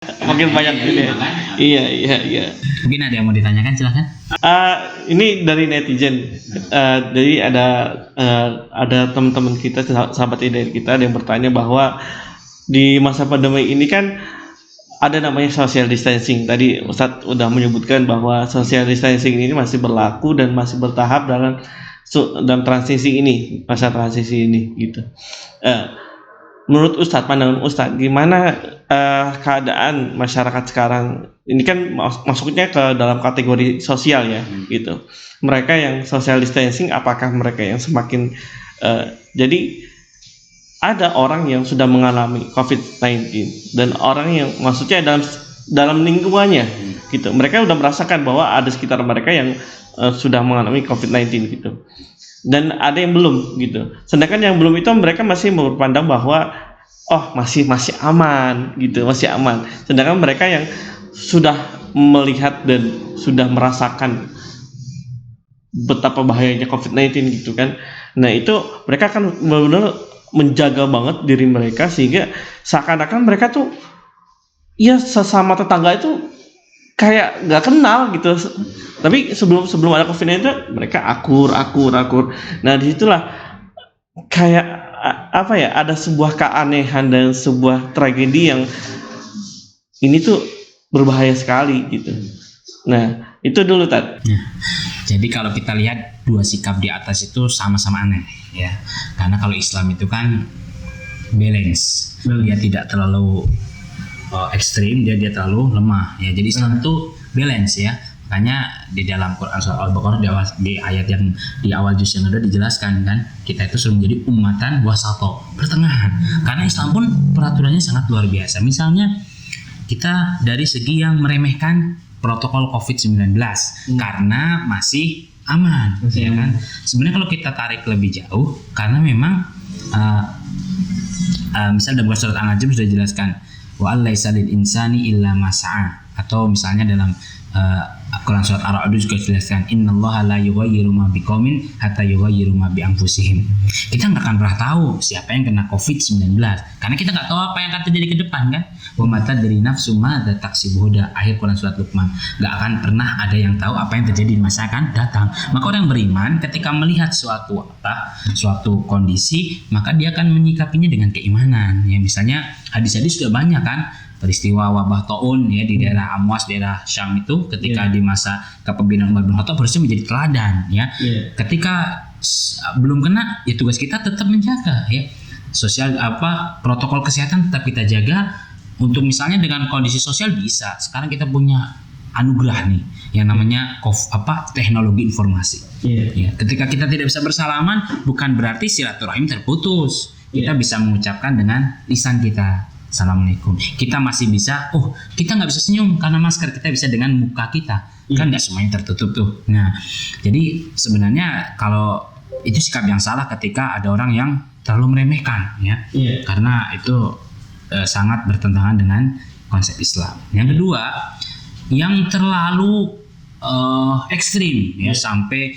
Makin banyak ini. Iya, iya, iya. Mungkin ada yang mau ditanyakan, silahkan. Ini dari netizen. Jadi ada teman-teman kita, sahabat dari kita, ada yang bertanya bahwa di masa pandemi ini kan ada namanya social distancing. Tadi Ustadz udah menyebutkan bahwa social distancing ini masih berlaku dan masih bertahap dalam transisi ini, masa transisi ini gitu. Menurut Ustadz, pandangan Ustadz, gimana keadaan masyarakat sekarang? Ini kan masuknya ke dalam kategori sosial ya, gitu. Mereka yang social distancing, apakah mereka yang semakin jadi ada orang yang sudah mengalami COVID-19 dan orang yang maksudnya dalam lingkungannya, gitu. Mereka sudah merasakan bahwa ada sekitar mereka yang sudah mengalami COVID-19 gitu. Dan ada yang belum gitu. Sedangkan yang belum itu mereka masih berpandang bahwa masih aman gitu, masih aman. Sedangkan mereka yang sudah melihat dan sudah merasakan betapa bahayanya COVID-19 gitu kan. Nah, itu mereka akan benar-benar menjaga banget diri mereka sehingga seakan-akan mereka tuh ya sesama tetangga itu kayak nggak kenal gitu. Tapi sebelum ada COVID-19 itu mereka akur. Nah, disitulah kayak apa ya, ada sebuah keanehan dan sebuah tragedi yang ini tuh berbahaya sekali gitu. Nah, itu dulu Tad. Jadi kalau kita lihat dua sikap di atas itu sama-sama aneh ya. Karena kalau Islam itu kan balance. Dia tidak terlalu ekstrim, dia terlalu lemah ya. Jadi Islam itu balance ya. Makanya di dalam Quran surah Al-Baqarah di ayat yang di awal juz yang udah dijelaskan kan, kita itu sudah menjadi ummatan wasato, pertengahan. Karena Islam pun peraturannya sangat luar biasa. Misalnya kita dari segi yang meremehkan protokol COVID-19 karena masih aman, ya kan? Sebenarnya kalau kita tarik lebih jauh, karena memang misal dalam surat An-Najm sudah dijelaskan wa allaisa lil insani illa ma sa'a, atau misalnya dalam Quran surat Ar-Ra'd juga dijelaskan innallaha la yughayyiru ma biqaumin hatta yughayyiru ma bi anfusihim. Kita nggak akan pernah tahu siapa yang kena COVID-19 karena kita nggak tahu apa yang akan terjadi ke depan kan. Wa mata dari nafsu ma taksibu huda, akhir Quran surat Luqman. Nggak akan pernah ada yang tahu apa yang terjadi di masa akan datang. Maka orang beriman ketika melihat suatu kondisi, maka dia akan menyikapinya dengan keimanan. Ya, misalnya hadis-hadis sudah banyak kan, peristiwa wabah taun ya di daerah Amwas, daerah Syam itu ketika di masa kepemimpinan Umar bin Khattab harusnya menjadi teladan ya. Ketika belum kena, ya tugas kita tetap menjaga ya. Sosial protokol kesehatan tetap kita jaga. Untuk misalnya dengan kondisi sosial bisa. Sekarang kita punya anugerah nih yang namanya teknologi informasi. Ya, ketika kita tidak bisa bersalaman bukan berarti silaturahim terputus. Kita bisa mengucapkan dengan lisan kita. Assalamualaikum. Kita masih bisa, kita nggak bisa senyum karena masker, kita bisa dengan muka kita. Kan nggak semuanya tertutup tuh. Nah, jadi sebenarnya kalau itu sikap yang salah ketika ada orang yang terlalu meremehkan ya. Karena itu sangat bertentangan dengan konsep Islam. Yang kedua, yang terlalu ekstrim ya, sampai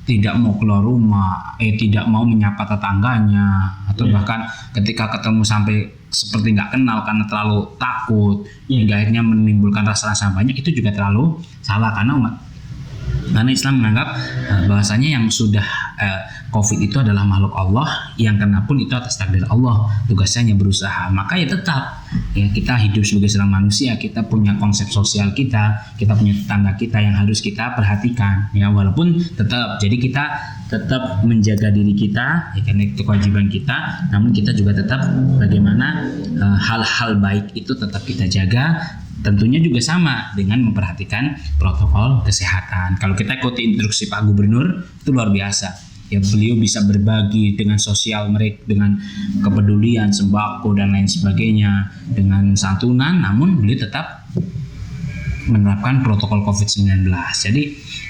tidak mau keluar rumah, tidak mau menyapa tetangganya, atau bahkan ketika ketemu sampai seperti nggak kenal karena terlalu takut, hingga akhirnya menimbulkan rasa-rasa banyak, itu juga terlalu salah karena Islam menganggap bahwasanya yang sudah COVID itu adalah makhluk Allah, yang kena pun itu atas takdir Allah, tugasnya hanya berusaha. Maka ya tetap ya, kita hidup sebagai seorang manusia, kita punya konsep sosial kita punya tetangga kita yang harus kita perhatikan ya, walaupun tetap jadi kita tetap menjaga diri kita ya, karena itu kewajiban kita, namun kita juga tetap bagaimana hal-hal baik itu tetap kita jaga. Tentunya juga sama dengan memperhatikan protokol kesehatan. Kalau kita ikuti instruksi Pak Gubernur, itu luar biasa. Ya, beliau bisa berbagi dengan sosial mereka, dengan kepedulian, sembako dan lain sebagainya, dengan santunan, namun beliau tetap menerapkan protokol COVID-19. Jadi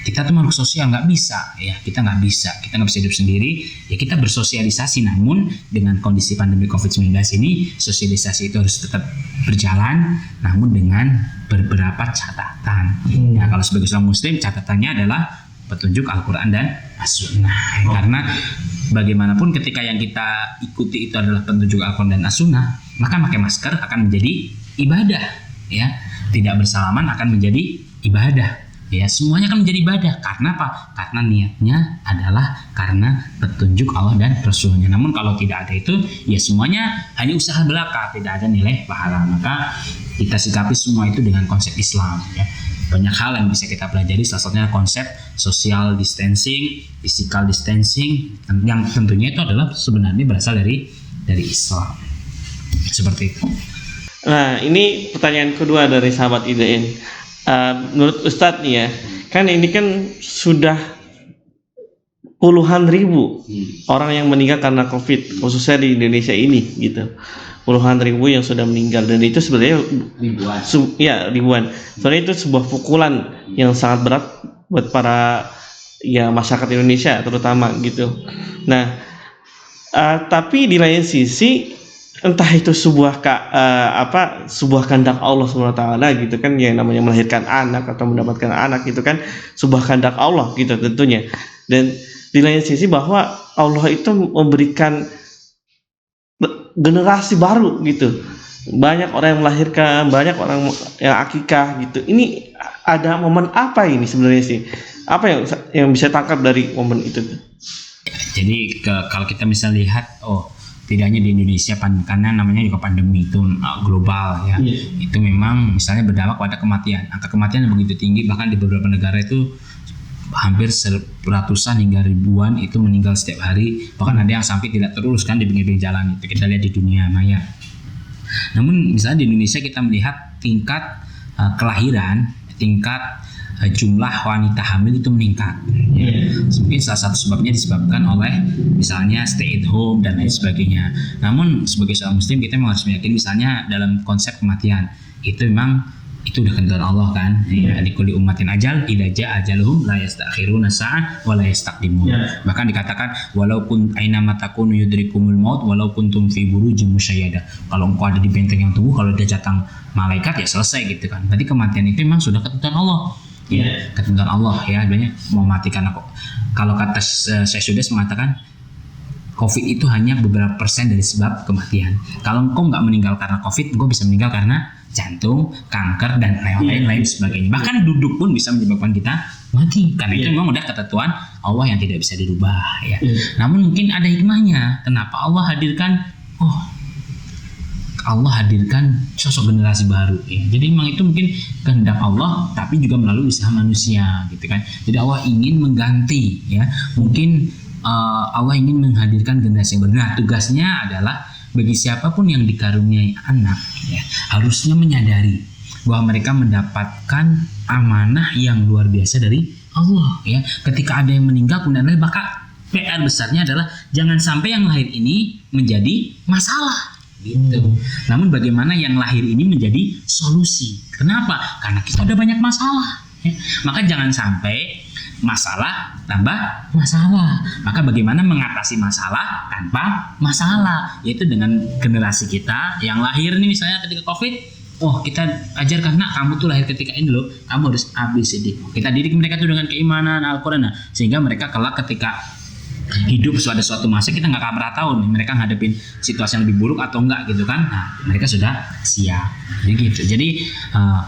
kita tuh makhluk sosial, nggak bisa kita nggak bisa hidup sendiri ya, kita bersosialisasi, namun dengan kondisi pandemi COVID-19 ini sosialisasi itu harus tetap berjalan, namun dengan beberapa catatan. Ya, kalau sebagai seorang muslim catatannya adalah petunjuk Al-Quran dan As-Sunnah. Karena bagaimanapun ketika yang kita ikuti itu adalah petunjuk Al-Quran dan As-Sunnah, maka pakai masker akan menjadi ibadah ya, tidak bersalaman akan menjadi ibadah. Ya, semuanya akan menjadi ibadah. Karena apa? Karena niatnya adalah karena petunjuk Allah dan Rasulnya. Namun kalau tidak ada itu, ya semuanya hanya usaha belaka, tidak ada nilai pahala. Maka kita sikapi semua itu dengan konsep Islam. Ya. Banyak hal yang bisa kita pelajari, salah satunya konsep social distancing, physical distancing, yang tentunya itu adalah sebenarnya berasal dari Islam. Seperti itu. Nah, ini pertanyaan kedua dari sahabat IDN. Menurut Ustadz nih ya, kan ini kan sudah puluhan ribu orang yang meninggal karena COVID, khususnya di Indonesia ini gitu. Puluhan ribu yang sudah meninggal, dan itu sebenarnya ribuan. Soalnya itu sebuah pukulan yang sangat berat buat para masyarakat Indonesia terutama gitu. Nah, tapi di lain sisi entah itu sebuah kehendak Allah SWT gitu kan, yang namanya melahirkan anak atau mendapatkan anak itu kan sebuah kehendak Allah gitu tentunya. Dan di lain sisi bahwa Allah itu memberikan generasi baru gitu, banyak orang yang melahirkan, banyak orang yang akikah gitu. Ini ada momen apa ini sebenarnya sih? Apa yang bisa tangkap dari momen itu? Jadi kalau kita bisa lihat, tidak hanya di Indonesia, karena namanya juga pandemi itu global ya. Itu memang misalnya berdampak pada kematian. Angka kematian yang begitu tinggi, bahkan di beberapa negara itu hampir ratusan hingga ribuan itu meninggal setiap hari. Bahkan ada yang sampai tidak terurus kan di pinggir jalan. Itu kita lihat di dunia maya. Namun misalnya di Indonesia kita melihat tingkat kelahiran, tingkat jumlah wanita hamil itu meningkat. Mungkin salah satu sebabnya disebabkan oleh misalnya stay at home dan lain sebagainya. Namun sebagai seorang muslim kita memang harus meyakini misalnya dalam konsep kematian itu memang itu udah ketentuan Allah kan. Likulli ummatin ajal, idza jaa ajaluhum la yastakhiruna sa'ah wa la yastaqdimun. Bahkan dikatakan walaupun aina matakunu yudrikumul maut walau kuntum fi burujin musyayyada. Kalau engkau ada di benteng yang teguh, kalau dia datang malaikat ya selesai gitu kan. Berarti kematian itu memang sudah ketentuan Allah. Ketentuan Allah ya, banyak mau mati karena kok. Kalau kata saya sudah mengatakan COVID itu hanya beberapa persen dari sebab kematian. Kalau engkau nggak meninggal karena COVID, engkau bisa meninggal karena jantung, kanker dan lain-lain sebagainya. Bahkan duduk pun bisa menyebabkan kita mati. Karena itu memang udah ketentuan Allah yang tidak bisa dirubah ya. Namun mungkin ada hikmahnya. Kenapa Allah hadirkan sosok generasi baru ya. Jadi memang itu mungkin kehendak Allah, tapi juga melalui usaha manusia gitu kan. Jadi Allah ingin mengganti ya. Mungkin Allah ingin menghadirkan generasi yang baru. Nah, tugasnya adalah bagi siapapun yang dikaruniai anak ya, harusnya menyadari bahwa mereka mendapatkan amanah yang luar biasa dari Allah ya. Ketika ada yang meninggal kemudian maka PR besarnya adalah jangan sampai yang lahir ini menjadi masalah gitu. Namun bagaimana yang lahir ini menjadi solusi. Kenapa? Karena kita udah banyak masalah ya. Maka jangan sampai masalah tambah masalah. Maka bagaimana mengatasi masalah tanpa masalah, yaitu dengan generasi kita yang lahir nih misalnya ketika COVID, kita ajarkan, nak kamu tuh lahir ketika ini loh, kamu harus ABCD. Kita didik mereka tuh dengan keimanan Al-Quran, sehingga mereka kelak ketika hidup pada suatu masa kita nggak akan pernah tahu nih mereka ngadepin situasi yang lebih buruk atau enggak gitu kan. Nah, mereka sudah siap. Jadi gitu. Jadi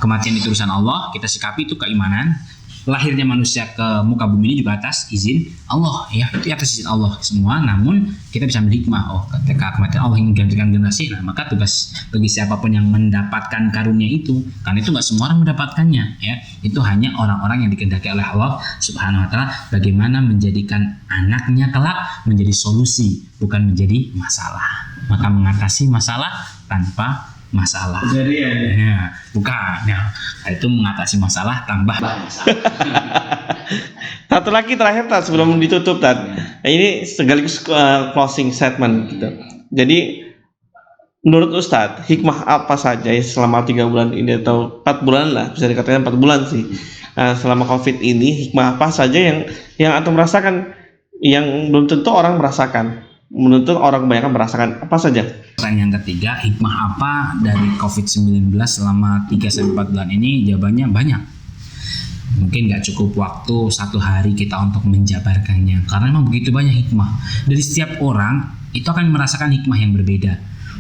kematian itu urusan Allah, kita sikapi itu keimanan. Lahirnya manusia ke muka bumi ini juga atas izin Allah ya, itu atas izin Allah semua. Namun kita bisa berhikmah, ketika kematian Allah ingin gantikan generasi, nah maka tugas bagi siapapun yang mendapatkan karunia itu, karena itu nggak semua orang mendapatkannya ya, itu hanya orang-orang yang dikehendaki oleh Allah Subhanahu Wa Taala, bagaimana menjadikan anaknya kelak menjadi solusi bukan menjadi masalah. Maka mengatasi masalah tanpa masalah. Jadi bukan. Nah, itu mengatasi masalah tambah masalah. Satu lagi terakhir sebelum ditutup ini sekaligus closing statement gitu. Jadi menurut Ustadz, hikmah apa saja selama 3 bulan ini atau 4 bulan lah, bisa dikatakan 4 bulan sih. Selama COVID ini hikmah apa saja yang antum merasakan yang belum tentu orang merasakan? Menurut orang kebanyakan merasakan apa saja? Pertanyaan ketiga, hikmah apa dari COVID-19 selama 3-4 bulan ini? Jawabannya banyak. Mungkin gak cukup waktu 1 hari kita untuk menjabarkannya, karena memang begitu banyak hikmah. Dari setiap orang itu akan merasakan hikmah yang berbeda.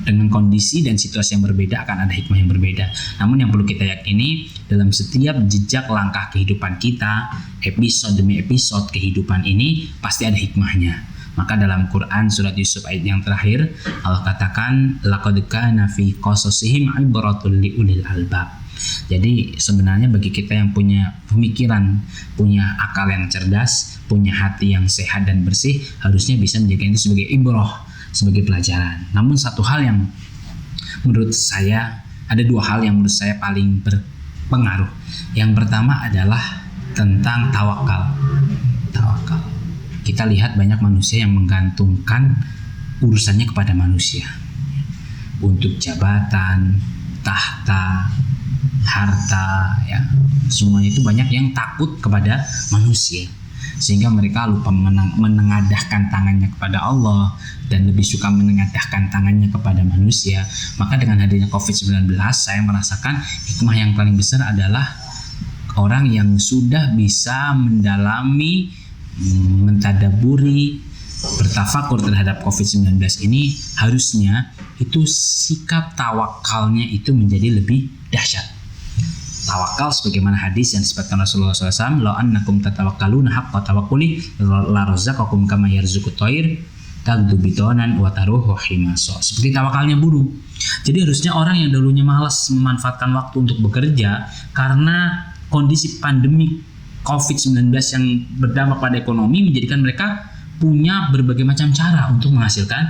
Dengan kondisi dan situasi yang berbeda akan ada hikmah yang berbeda. Namun yang perlu kita yakini, dalam setiap jejak langkah kehidupan kita, episode demi episode kehidupan ini pasti ada hikmahnya. Maka dalam Quran surat Yusuf ayat yang terakhir, Allah katakan laqad kana fi qasasihim ibratun liulil albab. Jadi sebenarnya bagi kita yang punya pemikiran, punya akal yang cerdas, punya hati yang sehat dan bersih, harusnya bisa menjadikan itu sebagai ibrah, sebagai pelajaran. Namun satu hal yang menurut saya, ada dua hal yang menurut saya paling berpengaruh. Yang pertama adalah tentang tawakal. Tawakal. Kita lihat banyak manusia yang menggantungkan urusannya kepada manusia. Untuk jabatan, tahta, harta, ya, semuanya itu banyak yang takut kepada manusia, sehingga mereka lupa menengadahkan tangannya kepada Allah dan lebih suka menengadahkan tangannya kepada manusia. Maka dengan hadirnya COVID-19, saya merasakan hikmah yang paling besar adalah orang yang sudah bisa mendalami, mentadaburi, bertafakur terhadap COVID-19 ini, harusnya itu sikap tawakalnya itu menjadi lebih dahsyat. Tawakal sebagaimana hadis yang disebutkan Rasulullah SAW, "Lau annakum tatawakkaluna haqqa tawakkuli la razaqakum kama yarzuqut thair tagdu bitonan wa taruhu himaso." Seperti tawakalnya burung. Jadi harusnya orang yang dulunya malas memanfaatkan waktu untuk bekerja karena kondisi pandemi COVID-19 yang berdampak pada ekonomi menjadikan mereka punya berbagai macam cara untuk menghasilkan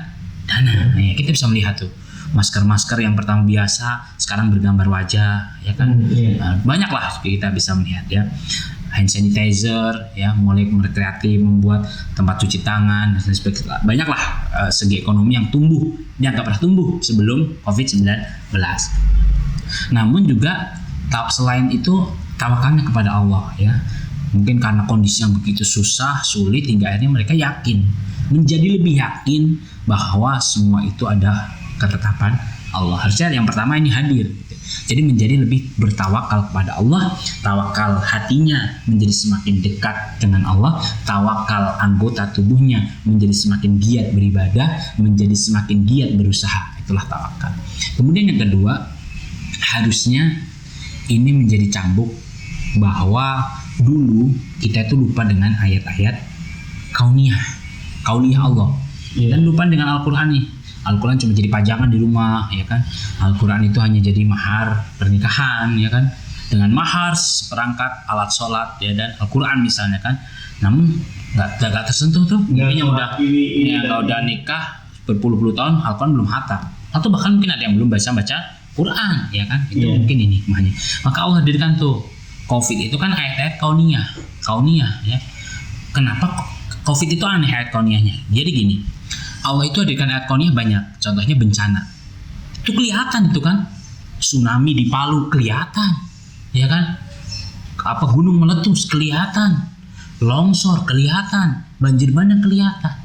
dana. Nah, kita bisa melihat tuh masker-masker yang pertama biasa sekarang bergambar wajah, ya kan? Banyak lah kita bisa melihat, ya, hand sanitizer, ya, mulai kreatif membuat tempat cuci tangan dan sebagainya. Banyak lah segi ekonomi yang tumbuh, yang nggak pernah tumbuh sebelum COVID-19. Namun juga selain itu tawakalnya kepada Allah, ya. Mungkin karena kondisi yang begitu susah, sulit, hingga akhirnya mereka yakin, menjadi lebih yakin bahwa semua itu ada ketetapan Allah. Harusnya yang pertama ini hadir, gitu. Jadi menjadi lebih bertawakal kepada Allah, tawakal hatinya menjadi semakin dekat dengan Allah, tawakal anggota tubuhnya menjadi semakin giat beribadah, menjadi semakin giat berusaha. Itulah tawakal. Kemudian yang kedua, harusnya ini menjadi cambuk bahwa dulu kita itu lupa dengan ayat-ayat kauniyah Allah, dan lupa dengan Al-Quran nih. Al-Quran cuma jadi pajangan di rumah, ya kan? Al-Quran itu hanya jadi mahar pernikahan, ya kan? Dengan mahar perangkat alat sholat, ya, dan Al-Quran misalnya kan. Namun nggak tersentuh tuh. Mungkin udah nikah berpuluh-puluh tahun, Al-Quran belum hatam, atau bahkan mungkin ada yang belum baca Quran, ya kan? Itu mungkin ini hikmahnya. Maka Allah hadirkan tuh COVID itu kan ayat-ayat kauniyah, ya. Kenapa COVID itu aneh ayat kauniyahnya? Jadi gini, Allah itu hadirkan ayat kauniyah banyak. Contohnya bencana. Itu kelihatan itu kan. Tsunami di Palu kelihatan, ya kan? Apa gunung meletus kelihatan. Longsor kelihatan, banjir bandang kelihatan.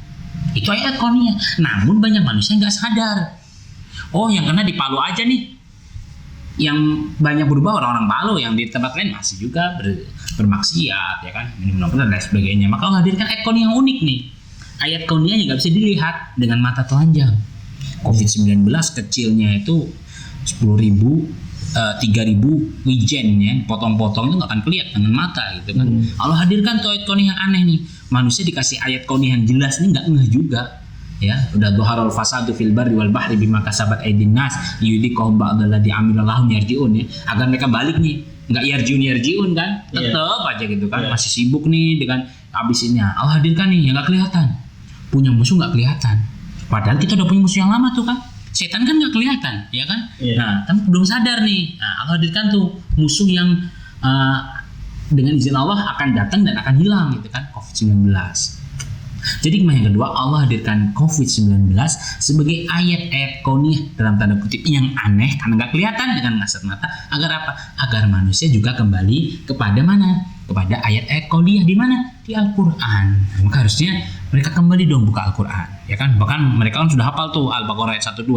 Itu ayat kauniyah. Namun banyak manusia nggak sadar. Oh, yang kena di Palu aja nih. Yang banyak berubah orang-orang Palu, yang di tempat lain masih juga bermaksiat, ya kan, minum dan lain sebagainya. Maka Allah hadirkan ayat kauniyah yang unik nih. Ayat kauniyahnya nggak bisa dilihat dengan mata telanjang. COVID-19 kecilnya itu 10.000, 3.000 wijen, ya, potong-potong itu nggak akan kelihatan dengan mata, gitu kan. Allah hadirkan tuh ayat kauniyah yang aneh nih. Manusia dikasih ayat kauniyah yang jelas nih nggak ngeh juga. Ya, udah dhuharul fasadu fil barri wal bahri bima kasabat aydin nas liyudhiqahum ba'dalladzi amilallahum yarji'un, ya, agar mereka balik nih, enggak yarjiun kan, tetap aja gitu kan, masih sibuk nih dengan habisinnya. Allah hadirkan nih yang enggak kelihatan, punya musuh enggak kelihatan, padahal kita udah punya musuh yang lama tuh kan, setan kan enggak kelihatan, ya kan. Nah, tapi belum sadar nih. Nah, Allah hadirkan tuh musuh yang dengan izin Allah akan datang dan akan hilang, gitu kan, COVID-19. Jadi yang kedua, Allah hadirkan COVID-19 sebagai ayat-ayat kauniyah dalam tanda kutip yang aneh karena nggak kelihatan dengan kasat mata. Agar apa? Agar manusia juga kembali kepada mana? Kepada ayat-ayat kauniyah di mana? Di Al-Quran. Maka harusnya mereka kembali dong buka Al-Quran, ya kan? Bahkan mereka kan sudah hafal tuh Al-Baqarah ayat 1-2.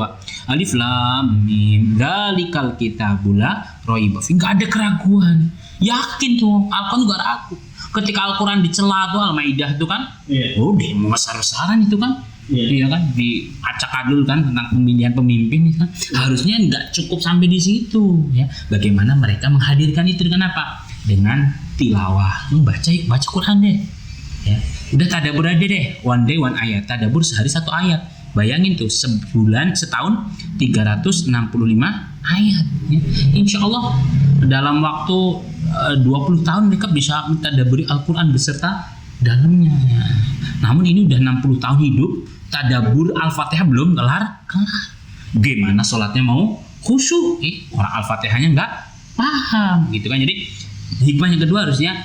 Alif lam mim dzalikal kitabul la raiba fihi. Nggak ada keraguan. Yakin tuh Al-Quran nggak ragu. Ketika Al-Quran dicela tuh Al-Maidah itu kan, demo besar-besaran itu kan, Iya kan, diacak-adul kan tentang pemilihan pemimpin kan. Harusnya nggak cukup sampai di situ ya. Bagaimana mereka menghadirkan itu dengan apa? Dengan tilawah, baca Quran deh. Ya. Udah tadabur aja deh, one day one ayat. Tadabur sehari satu ayat. Bayangin tuh, setahun 365 ayat ya. Insya Allah dalam waktu 20 tahun mereka bisa mentadaburi Al-Quran beserta dalamnya. Namun ini udah 60 tahun hidup, tadabur Al-Fatihah belum kelar. Gimana sholatnya mau khusyuk? Orang Al-Fatihahnya nggak paham gitu kan. Jadi hikmah yang kedua harusnya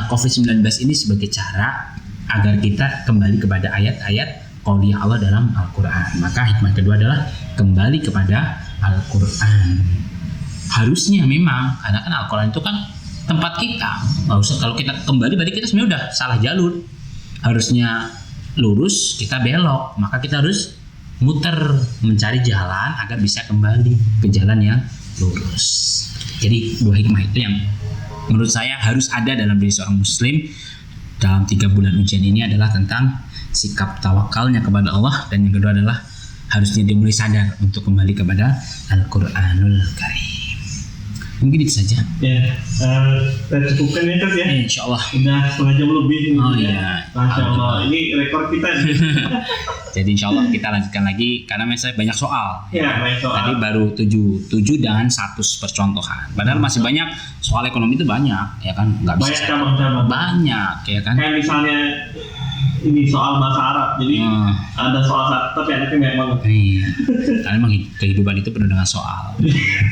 COVID-19 ini sebagai cara agar kita kembali kepada ayat-ayat qauliyah Allah dalam Al-Quran. Maka hikmah kedua adalah kembali kepada Al-Quran. Harusnya memang, karena kan Al-Quran itu kan tempat kita. Nggak usah, kalau kita kembali berarti kita sebenarnya udah salah jalur. Harusnya lurus, kita belok. Maka kita harus muter, mencari jalan agar bisa kembali ke jalan yang lurus. Jadi dua hikmah itu yang menurut saya harus ada dalam diri seorang muslim dalam 3 bulan ujian ini adalah tentang sikap tawakalnya kepada Allah, dan yang kedua adalah harusnya dia mulai sadar untuk kembali kepada Al-Quranul Karim. Mungkin itu saja. Ya, kita cukupkan ya Kak ya. Insya Allah. Udah setengah jam lebih. Oh ya. iya. Masya Allah, ini rekor kita nih. Jadi insya Allah kita lanjutkan lagi karena misalnya banyak soal. Ya, banyak soal. Tadi baru 7 dan 100 percontohan. Padahal masih banyak soal ekonomi itu banyak, ya kan? Nggak bisa. Banyak cabang-cabang. Banyak, ya kan? Kayak misalnya ini soal bahasa Arab, jadi ada soal satu tapi anaknya nggak mau. Iya. Karena memang kehidupan itu penuh dengan soal. Iya.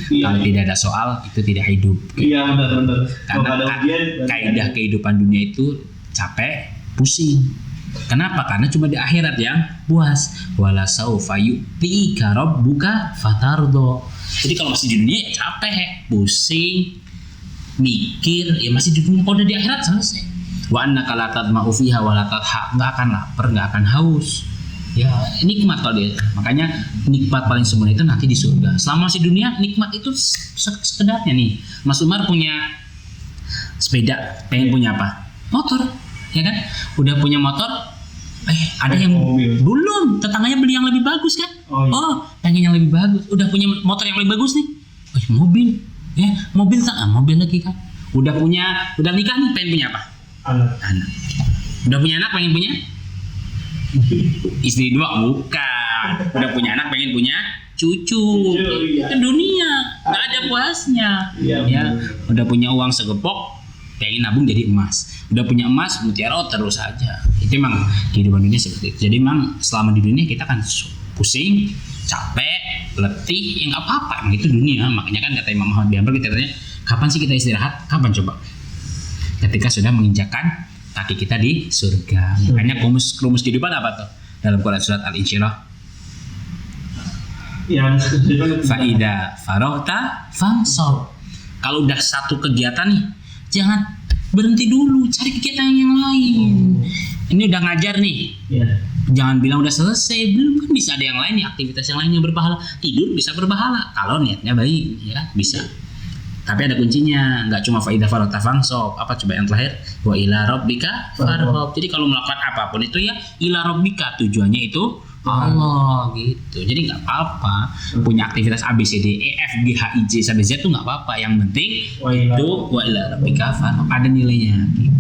Kalau tidak ada soal itu tidak hidup. Iya benar. Karena kaidah kehidupan dunia itu capek, pusing. Kenapa? Karena cuma di akhirat yang puas. Wala saufa yu'tika rabbuka fatardo. Jadi kalau masih di dunia ya capek, pusing, mikir, ya masih di dunia. Kalau udah di akhirat selesai. Wa annaka la tadma'u fiha wa la tadha, enggak akan lapar, enggak akan haus. Ya, nikmat kalau dia. Makanya nikmat paling sempurna itu nanti di surga. Selama masih di dunia, nikmat itu sekedarnya nih. Mas Umar punya sepeda, pengen punya apa? Motor, ya kan? Udah punya motor, ada yang mobil. Belum, tetangganya beli yang lebih bagus kan? Oh, pengen yang lebih bagus. Udah punya motor yang lebih bagus nih. Mobil. Ya, mobil tak? Mobil lagi kan. Udah nikah nih, pengen punya apa? Anak. Udah punya anak, pengen punya istri 2? Bukan. Udah punya anak, pengen punya cucu. Iya. Ke dunia nggak ada puasnya. Ya, udah punya uang segepok, pengen nabung jadi emas. Udah punya emas, mutiara, terus aja. Itu emang kehidupan dunia seperti itu. Jadi emang selama di dunia kita kan pusing, capek, letih, ya nggak apa-apa. Emang itu dunia. Makanya kan kata Imam Muhammad bin Hanbal, kita tanya, kapan sih kita istirahat? Kapan coba? Ketika sudah menginjakan kaki kita di surga. Makanya rumus kehidupan apa tuh? Dalam Quran surat Al-Insyirah. Faida farauta fansol. Kalau udah satu kegiatan nih, jangan berhenti dulu, cari kegiatan yang lain. Ini udah ngajar nih. Jangan bilang udah selesai, belum, kan bisa ada yang lain nih, aktivitas yang lain yang berpahala. Tidur bisa berpahala kalau niatnya baik, ya bisa. Tapi ada kuncinya, nggak cuma faida farota fangsop. Apa coba yang terakhir? Wa ila rabbika farghab. Jadi kalau melakukan apapun itu ya ila rabbika, tujuannya itu Allah gitu. Jadi nggak apa-apa punya aktivitas A B C D E F G H I J sampai Z itu nggak apa-apa. Yang penting itu wa ila rabbika farghab, ada nilainya. Gitu.